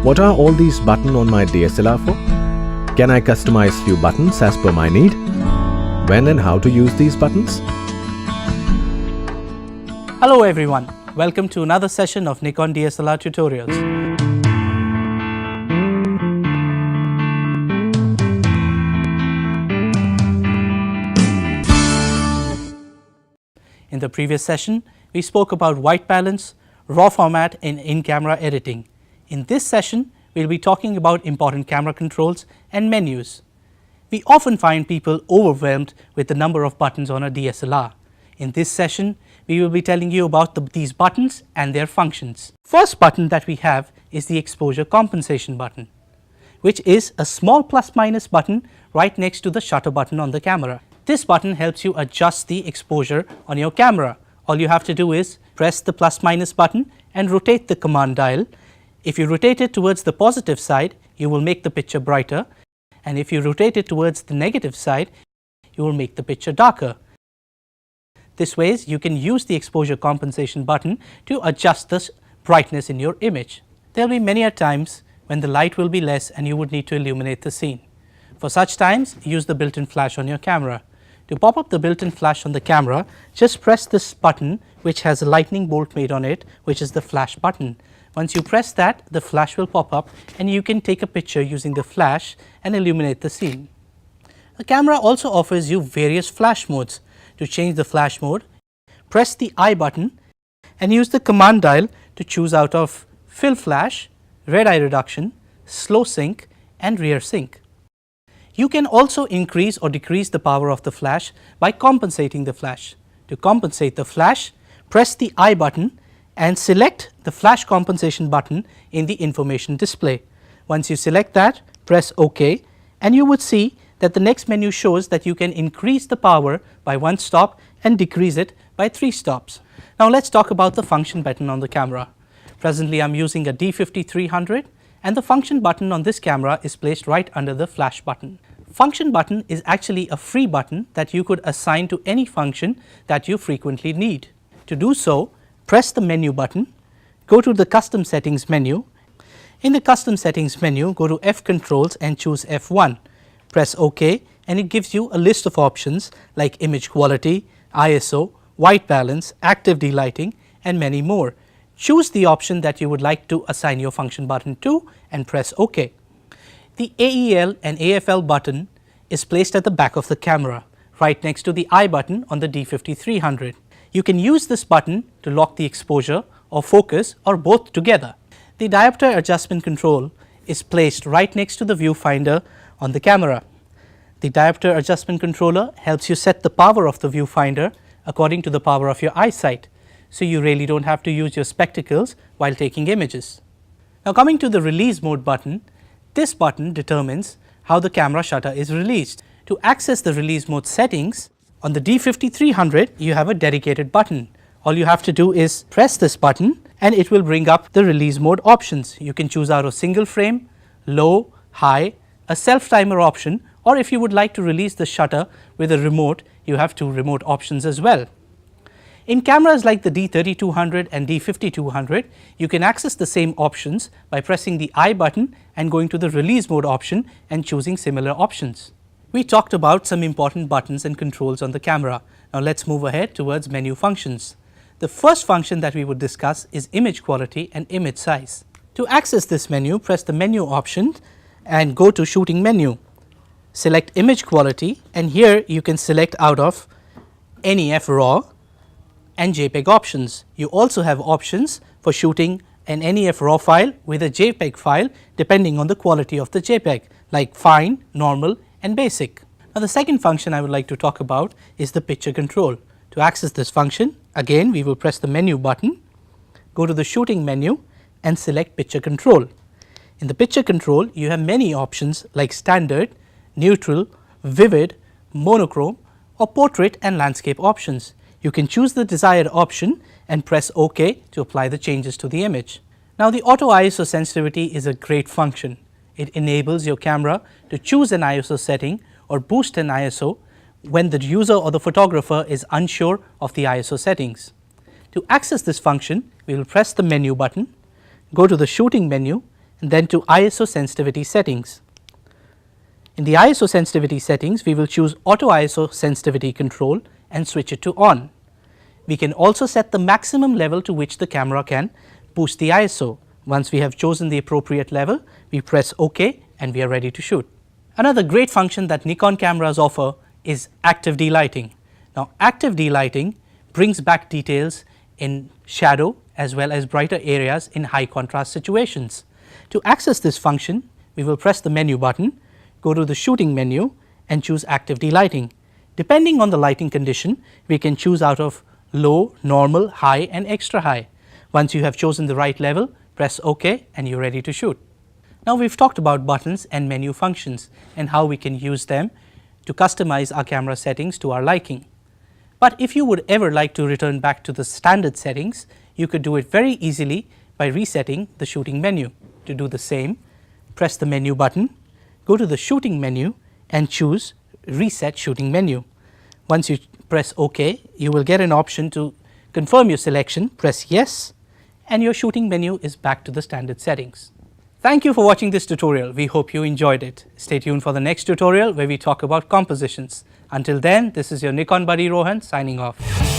What are all these buttons on my DSLR for? Can I customize few buttons as per my need? When and how to use these buttons? Hello everyone, welcome to another session of Nikon DSLR tutorials. In the previous session, we spoke about white balance, raw format and in-camera editing. In this session, we will be talking about important camera controls and menus. We often find people overwhelmed with the number of buttons on a DSLR. In this session, we will be telling you about these buttons and their functions. First button that we have is the exposure compensation button, which is a small plus minus button right next to the shutter button on the camera. This button helps you adjust the exposure on your camera. All you have to do is press the plus minus button and rotate the command dial. If you rotate it towards the positive side, you will make the picture brighter, and if you rotate it towards the negative side, you will make the picture darker. This way you can use the exposure compensation button to adjust the brightness in your image. There will be many a times when the light will be less and you would need to illuminate the scene. For such times, use the built-in flash on your camera. To pop up the built-in flash on the camera, just press this button which has a lightning bolt made on it, which is the flash button. Once you press that, the flash will pop up and you can take a picture using the flash and illuminate the scene. The camera also offers you various flash modes. To change the flash mode, press the I button and use the command dial to choose out of fill flash, red eye reduction, slow sync and rear sync. You can also increase or decrease the power of the flash by compensating the flash. To compensate the flash, press the I button and select the flash compensation button in the information display. Once you select that, press OK and you would see that the next menu shows that you can increase the power by 1 stop and decrease it by 3 stops. Now let's talk about the function button on the camera. Presently I am using a D50-300 and the function button on this camera is placed right under the flash button. Function button is actually a free button that you could assign to any function that you frequently need. To do so, press the menu button, go to the custom settings menu. In the custom settings menu, go to F controls and choose F1. Press OK and it gives you a list of options like image quality, ISO, white balance, active delighting and many more. Choose the option that you would like to assign your function button to and press OK. The AEL and AFL button is placed at the back of the camera, right next to the I button on the D50-300. You can use this button to lock the exposure or focus or both together. The diopter adjustment control is placed right next to the viewfinder on the camera. The diopter adjustment controller helps you set the power of the viewfinder according to the power of your eyesight, so you really don't have to use your spectacles while taking images. Now coming to the release mode button, this button determines how the camera shutter is released. To access the release mode settings, on the D50-300 you have a dedicated button. All you have to do is press this button and it will bring up the release mode options. You can choose out a single frame, low, high, a self timer option, or if you would like to release the shutter with a remote, you have 2 remote options as well. In cameras like the D3200 and D5200, you can access the same options by pressing the I button and going to the release mode option and choosing similar options. We talked about some important buttons and controls on the camera. Now let's move ahead towards menu functions. The first function that we would discuss is image quality and image size. To access this menu, press the menu option and go to shooting menu. Select image quality and here you can select out of NEF RAW and JPEG options. You also have options for shooting an NEF RAW file with a JPEG file depending on the quality of the JPEG like fine, normal and basic. Now the second function I would like to talk about is the picture control. To access this function, again we will press the menu button, go to the shooting menu and select picture control. In the picture control, you have many options like standard, neutral, vivid, monochrome or portrait and landscape options. You can choose the desired option and press OK to apply the changes to the image. Now the auto ISO sensitivity is a great function. It enables your camera to choose an ISO setting or boost an ISO when the user or the photographer is unsure of the ISO settings. To access this function, we will press the menu button, go to the shooting menu and then to ISO sensitivity settings. In the ISO sensitivity settings, we will choose auto ISO sensitivity control and switch it to on. We can also set the maximum level to which the camera can boost the ISO. Once we have chosen the appropriate level, we press OK and we are ready to shoot. Another great function that Nikon cameras offer is active delighting. Now active delighting brings back details in shadow as well as brighter areas in high contrast situations. To access this function, we will press the menu button, go to the shooting menu and choose active delighting. Depending on the lighting condition, we can choose out of low, normal, high and extra high. Once you have chosen the right level, press OK and you are ready to shoot. Now we have talked about buttons and menu functions and how we can use them to customize our camera settings to our liking. But if you would ever like to return back to the standard settings, you could do it very easily by resetting the shooting menu. To do the same, press the menu button, go to the shooting menu and choose reset shooting menu. Once you press OK, you will get an option to confirm your selection, press yes and your shooting menu is back to the standard settings. Thank you for watching this tutorial. We hope you enjoyed it. Stay tuned for the next tutorial where we talk about compositions. Until then, this is your Nikon buddy Rohan signing off.